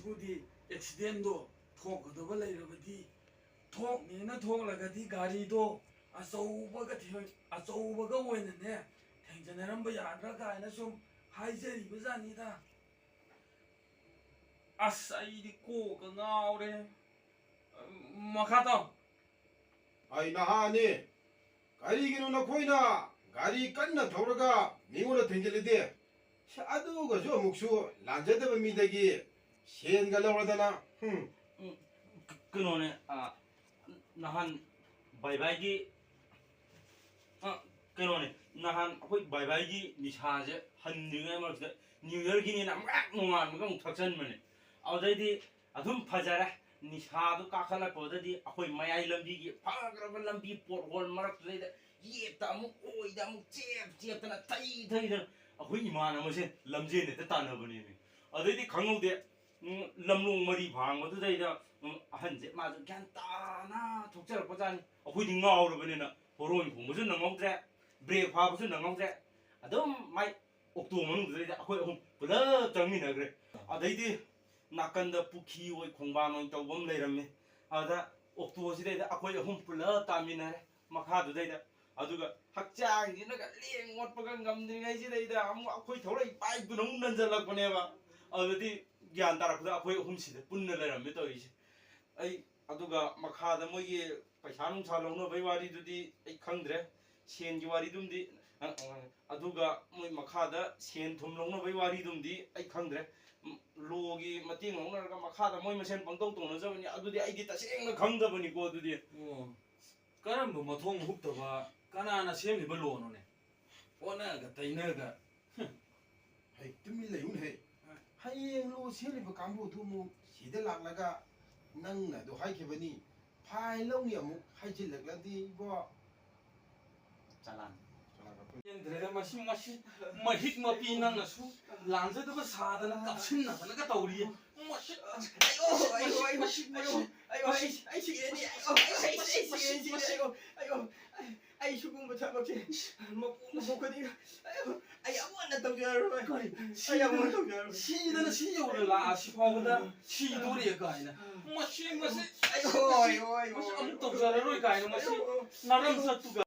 ꯁꯤꯕꯨꯗꯤ ꯑꯦꯛꯁꯤꯗꯦꯟꯗꯣ ꯊꯣꯛꯀꯗꯕ ꯂꯩꯔꯕꯗꯤ ꯊꯣꯛꯅꯦꯅ ꯊꯣꯛꯂꯒꯗꯤ ꯒꯥꯔꯤꯗꯣ ꯑꯆꯧꯕꯒ ꯑꯣꯏꯅꯅꯦ ꯊꯦꯡꯖꯤꯟꯅꯔꯝꯕ ꯌꯥꯗ꯭ꯔꯥ ꯀꯥꯏꯅ ꯁꯨꯝ ꯍꯥꯏꯖꯔꯤꯕꯖꯥꯠꯅꯤꯗ. ꯑꯁ ꯑꯩꯗꯤ ꯀꯣꯛꯀ ꯉꯥꯎꯔꯦ. ꯃꯈꯥ ꯇꯥꯎ. ꯑꯩ ꯅꯍꯥꯅꯤ ꯀꯔꯤꯒꯤꯅꯣ ꯅꯈꯣꯏꯅ ꯒꯥꯔꯤ ꯀꯟꯅ ꯊꯧꯔꯒ ꯃꯤꯉꯣꯟꯗ ꯊꯦꯡꯖꯤꯜꯂꯤꯗꯦ? ꯑꯗꯨꯒꯁꯨ ꯑꯃꯨꯛꯁꯨ ꯂꯥꯟꯖꯗꯕ ꯃꯤꯗꯒꯤ ꯁꯦꯟꯒ ꯂꯧꯔꯗꯅ. 그노네 나한 바이바이기 그노네 나한 거의 바이바이기 니사제 한닝에 말서 뉴이어기니나 막 농아무가 탁선면에 아우다이디 아둠 파자라 니사도 까칼라 거다디 아코이 마야이 람비기 파그라바 람비 포홀 마락트레다 예다 무 오이다 무 쩨쩨다나 타이타이다 아코이 이마나 뭐세 람제네 따나버니 아다이디 강호데 lamlung mari phang ma du dai da ahan je ma ju gyan ta na thok char pa jan akhoi ding ngau ro bane na horoi phung ma ju na ngau tre break pha ba ju na ngau tre adom mai okto manung dai da akhoi ahum pula changmi na gre adai di nakan da pukhi oi khongba noi taw bam lai ram me ada okto si dai da akhoi ahum pula ta mi na makha du dai da aduga hakchang ji na ga leng ngot pa ga ngam ni ngai ji dai da am akhoi thorai pai du nong nan jalak bane ba adudi ꯒ꯭ꯌꯥꯟ ꯇꯥꯔꯛꯄꯗ ꯑꯩꯈꯣꯏ ꯑꯍꯨꯝꯁꯤꯗ ꯄꯨꯟꯅ ꯂꯩꯔꯝꯃꯦ ꯇꯧꯔꯤꯁꯦ. ꯑꯩ ꯑꯗꯨꯒ ꯃꯈꯥꯗ ꯃꯣꯏꯒꯤ ꯄꯩꯁꯥ ꯅꯨꯡꯁꯥ ꯂꯧꯅꯕꯩ ꯋꯥꯔꯤꯗꯨꯗꯤ ꯑꯩ ꯈꯪꯗ꯭ꯔꯦ. ꯁꯦꯟꯒꯤ ꯋꯥꯔꯤꯗꯨꯝꯗꯤ ꯑꯗꯨꯒ ꯃꯣꯏ ꯃꯈꯥꯗ ꯁꯦꯟ ꯊꯨꯝ ꯂꯧꯅꯕꯩ ꯋꯥꯔꯤꯗꯨꯝꯗꯤ ꯑꯩ ꯈꯪꯗ꯭ꯔꯦ. ꯂꯣꯒꯤ ꯃꯇꯦꯡ ꯂꯧꯅꯔꯒ ꯃꯈꯥꯗ ꯃꯣꯏ ꯃꯁꯦꯟ ꯄꯪꯇꯧ ꯇꯧꯅꯖꯕꯅꯤ. ꯑꯗꯨꯗꯤ ꯑꯩꯗꯤ ꯇꯁꯦꯡꯅ ꯈꯪꯗꯕꯅꯤꯀꯣ ꯑꯗꯨꯗꯤ. ꯀꯔꯝꯕ ꯃꯊꯣꯡ ꯍꯨꯛꯇꯕ ꯀꯅꯥꯅ ꯁꯦꯝꯂꯤꯕ ꯂꯣꯅꯣꯅꯦ? ꯑꯣꯟꯅꯒ ꯇꯩꯅꯒ. ꯍꯩ ꯇꯨꯃꯤꯟ ꯂꯩꯌꯨꯅꯦ. ꯍꯌꯦꯡ ꯂꯣ ꯁꯦꯝꯂꯤꯕ ꯀꯥꯡꯕꯨꯗꯨ ꯑꯃꯨꯛ ꯁꯤꯗ ꯂꯥꯛꯂꯒ ꯅꯪꯅ ꯑꯗꯨ ꯍꯥꯏꯈꯤꯕꯅꯤ ꯐꯥꯏꯟ ꯂꯧꯅꯤ ꯑꯃꯨꯛ ꯍꯥꯏꯖꯤꯜꯂꯛꯂꯗꯤ ꯏꯕꯣ. ꯆꯂꯥꯟ ꯌꯦꯟꯗ꯭ꯔꯦꯗ ꯃꯁꯤ ꯃꯍꯤꯛ ꯃꯄꯤ ꯅꯪꯅꯁꯨ ꯂꯥꯟꯖꯗꯕ ꯁꯥꯗꯅ ꯀꯞꯁꯤꯟꯅꯗꯅꯒ ꯇꯧꯔꯤꯌꯦ. ꯑꯩ ꯁꯨꯒꯨꯝꯕ ꯊꯕꯛꯁꯦ ꯃꯄꯨ ꯈꯨꯗꯤꯡ ꯑꯩ ꯑꯃꯨꯛ ꯇꯧꯖꯔꯔꯣꯏ. ꯑꯩ ꯑꯃꯨꯛ ꯇꯧꯖꯔꯔꯣꯏ. 시드는 시적으로 라시 파고다 시도리에 가이나 뭐 시맛이 어이 아무것도 없잖아. 그러니까 이거 나름 사투가